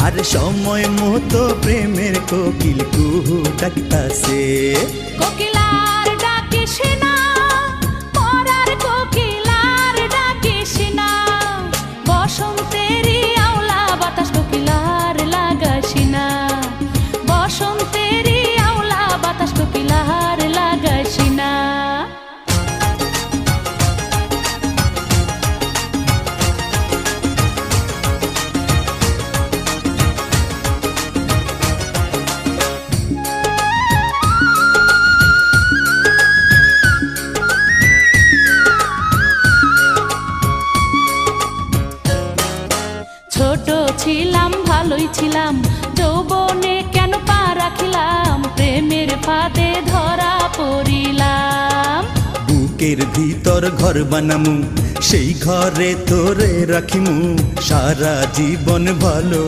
আর সময় মতো প্রেমের কোকিল কুহু ডাকতাছে। কোকিলার ডাকিস না, পরার কোকিলার ডাকিস না, বসন্তেরই আওলা বাতাস কোকিলার লাগাস না, বসন্তেরই আওলা বাতাস কোকিলার লাগাস না। ছোট ছিলাম ভালোই ছিলাম, যৌবনে কেন পা রাখিলাম, প্রেমের ফাঁদে ধরা পড়িলাম। বুকের ভিতর ঘর বানামু, সেই ঘরে তোরে রাখিমু, সারা জীবন ভালো